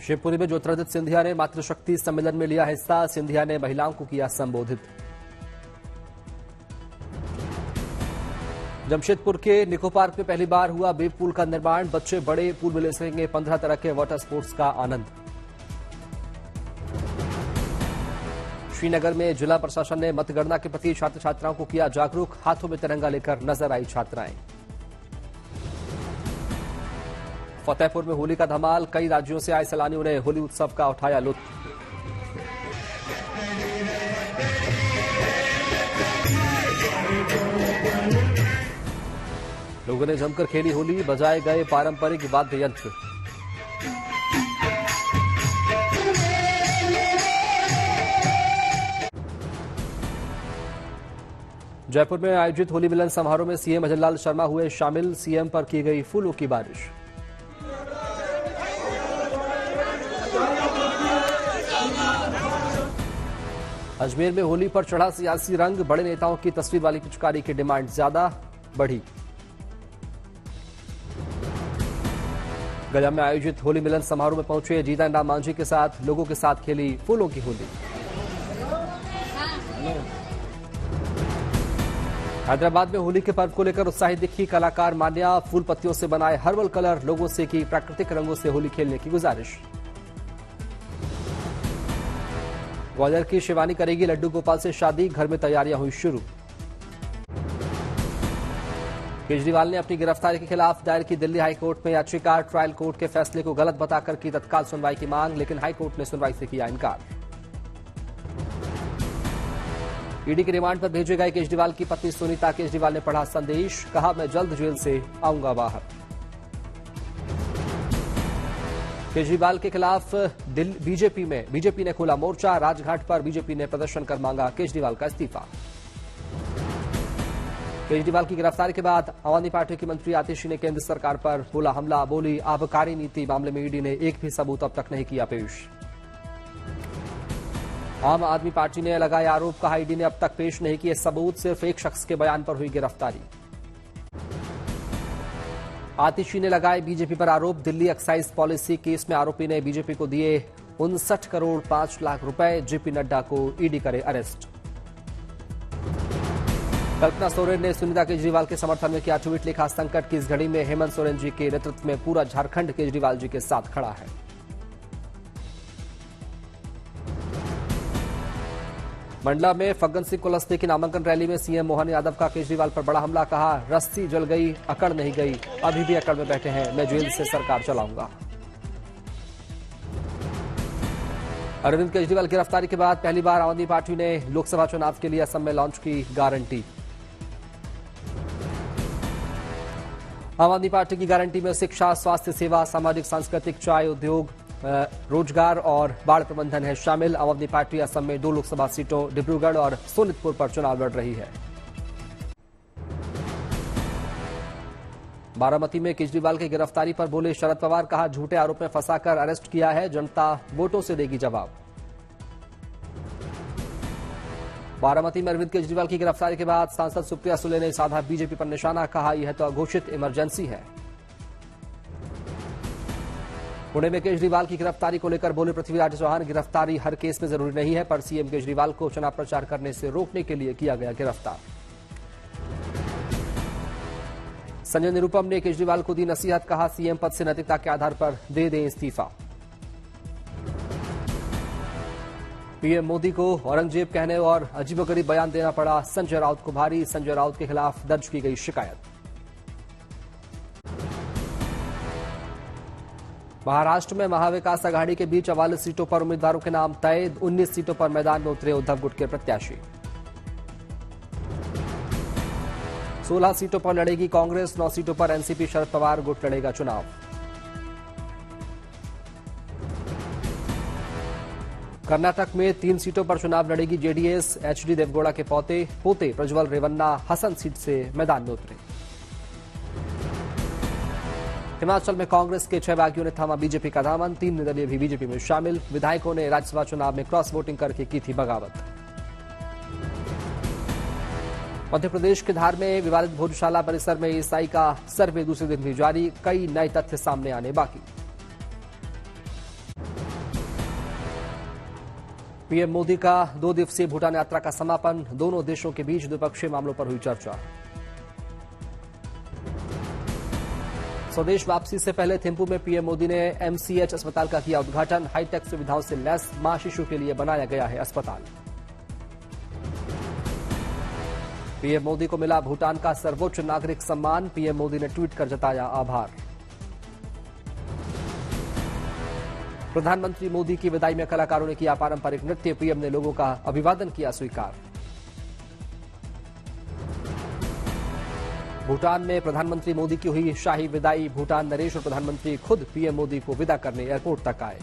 शिवपुरी में ज्योतिरादित्य सिंधिया ने मातृशक्ति सम्मेलन में लिया हिस्सा। सिंधिया ने महिलाओं को किया संबोधित। जमशेदपुर के निको पार्क में पहली बार हुआ वेव पूल का निर्माण। बच्चे बड़े पूल में ले सकेंगे 15 तरह के वाटर स्पोर्ट्स का आनंद। श्रीनगर में जिला प्रशासन ने मतगणना के प्रति छात्र छात्राओं को किया जागरूक। हाथों में तिरंगा लेकर नजर आई छात्राएं। फतेहपुर में होली का धमाल। कई राज्यों से आए सैलानियों ने होली उत्सव का उठाया लुत्फ। लोगों ने जमकर खेली होली। बजाए गए पारंपरिक वाद्य यंत्र। जयपुर में आयोजित होली मिलन समारोह में सीएम अजय शर्मा हुए शामिल। सीएम पर की गई फूलों की बारिश। अजमेर में होली पर चढ़ा सियासी रंग। बड़े नेताओं की तस्वीर वाली पिचकारी की डिमांड ज्यादा बढ़ी। गया में आयोजित होली मिलन समारोह में पहुंचे जीतन राम मांझी के साथ लोगों के साथ खेली फूलों की होली। हैदराबाद में होली के पर्व को लेकर उत्साहित दिखी कलाकार मान्या। फूल पत्तियों से बनाए हर्बल कलर। लोगों से की प्राकृतिक रंगों से होली खेलने की गुजारिश। ग्वालियर की शिवानी करेगी लड्डू गोपाल से शादी। घर में तैयारियां हुई शुरू। केजरीवाल ने अपनी गिरफ्तारी के खिलाफ दायर की दिल्ली हाईकोर्ट में याचिका। ट्रायल कोर्ट के फैसले को गलत बताकर की तत्काल सुनवाई की मांग, लेकिन हाईकोर्ट ने सुनवाई से किया इनकार। ईडी के रिमांड पर भेजे गए केजरीवाल की पत्नी सुनीता केजरीवाल ने पढ़ा संदेश। कहा, मैं जल्द जेल से आऊंगा बाहर। केजरीवाल के खिलाफ बीजेपी ने खोला मोर्चा। राजघाट पर बीजेपी ने प्रदर्शन कर मांगा केजरीवाल का इस्तीफा। केजरीवाल की गिरफ्तारी के बाद आम आदमी पार्टी की मंत्री आतिशी ने केंद्र सरकार पर बोला हमला। बोली, आबकारी नीति मामले में ईडी ने एक भी सबूत अब तक नहीं किया पेश। आम आदमी पार्टी ने लगाया आरोप। कहा, ईडी ने अब तक पेश नहीं किए सबूत। सिर्फ एक शख्स के बयान पर हुई गिरफ्तारी। आतिशी ने लगाए बीजेपी पर आरोप। दिल्ली एक्साइज पॉलिसी केस में आरोपी ने बीजेपी को दिए 59 करोड़ 5 लाख रुपए। जेपी नड्डा को ईडी करे अरेस्ट। कल्पना सोरेन ने सुनीता केजरीवाल के समर्थन में किया ट्वीट। लिखा, संकट की इस घड़ी में हेमंत सोरेन जी के नेतृत्व में पूरा झारखंड केजरीवाल जी के साथ खड़ा है। मंडला में फग्गन सिंह कुलस्ते की नामांकन रैली में सीएम मोहन यादव का केजरीवाल पर बड़ा हमला। कहा, रस्सी जल गई, अकड़ नहीं गई, अभी भी अकड़ में बैठे हैं। मैं जेल से सरकार चलाऊंगा। अरविंद केजरीवाल गिरफ्तारी के बाद पहली बार आम आदमी पार्टी ने लोकसभा चुनाव के लिए असम में लॉन्च की गारंटी। आम आदमी पार्टी की गारंटी में शिक्षा, स्वास्थ्य सेवा, सामाजिक सांस्कृतिक, चाय उद्योग, रोजगार और बाढ़ प्रबंधन है शामिल। आम आदमी पार्टी असम में 2 लोकसभा सीटों डिब्रूगढ़ और सोनितपुर पर चुनाव लड़ रही है। बारामती में केजरीवाल की गिरफ्तारी पर बोले शरद पवार। कहा, झूठे आरोप में फंसाकर अरेस्ट किया है। जनता वोटों से देगी जवाब। बारामती में अरविंद केजरीवाल की गिरफ्तारी के बाद सांसद सुप्रिया सुले ने साधा बीजेपी पर निशाना। कहा, यह तो अघोषित इमरजेंसी है। पुणे में केजरीवाल की गिरफ्तारी को लेकर बोले पृथ्वीराज चौहान। गिरफ्तारी हर केस में जरूरी नहीं है, पर सीएम केजरीवाल को चुनाव प्रचार करने से रोकने के लिए किया गया गिरफ्तार। संजय निरुपम ने केजरीवाल को दी नसीहत। कहा, सीएम पद से नैतिकता के आधार पर दे दें इस्तीफा। पीएम मोदी को औरंगजेब कहने और अजीबोगरीब बयान देना पड़ा संजय राउत को भारी। संजय राउत के खिलाफ दर्ज की गई शिकायत। महाराष्ट्र में महाविकास आघाड़ी के बीच 44 सीटों पर उम्मीदवारों के नाम तय। 19 सीटों पर मैदान में उतरे उद्धव गुट के प्रत्याशी। 16 सीटों पर लड़ेगी कांग्रेस। 9 सीटों पर एनसीपी शरद पवार गुट लड़ेगा चुनाव। कर्नाटक में 3 सीटों पर चुनाव लड़ेगी जेडीएस। एचडी देवगौड़ा के पोते प्रज्वल रेवन्ना हसन सीट से मैदान में उतरे। हिमाचल में कांग्रेस के 6 बागियों ने थामा बीजेपी का दामन। 3 निर्दलीय भी बीजेपी में शामिल। विधायकों ने राज्यसभा चुनाव में क्रॉस वोटिंग करके की थी बगावत। मध्य प्रदेश के धार में विवादित भोजशाला परिसर में ईएसआई का सर्वे दूसरे दिन भी जारी। कई नए तथ्य सामने आने बाकी। पीएम मोदी का 2 दिवसीय भूटान यात्रा का समापन, दोनों देशों के बीच द्विपक्षीय मामलों पर हुई चर्चा। स्वदेश वापसी से पहले थिम्पू में पीएम मोदी ने एमसीएच अस्पताल का किया उद्घाटन, हाईटेक सुविधाओं से लैस मां शिशु के लिए बनाया गया है अस्पताल। पीएम मोदी को मिला भूटान का सर्वोच्च नागरिक सम्मान, पीएम मोदी ने ट्वीट कर जताया आभार। प्रधानमंत्री मोदी की विदाई में कलाकारों ने किया पारंपरिक नृत्य, पीएम ने लोगों का अभिवादन किया स्वीकार। भूटान में प्रधानमंत्री मोदी की हुई शाही विदाई, भूटान नरेश और प्रधानमंत्री खुद पीएम मोदी को विदा करने एयरपोर्ट तक आए।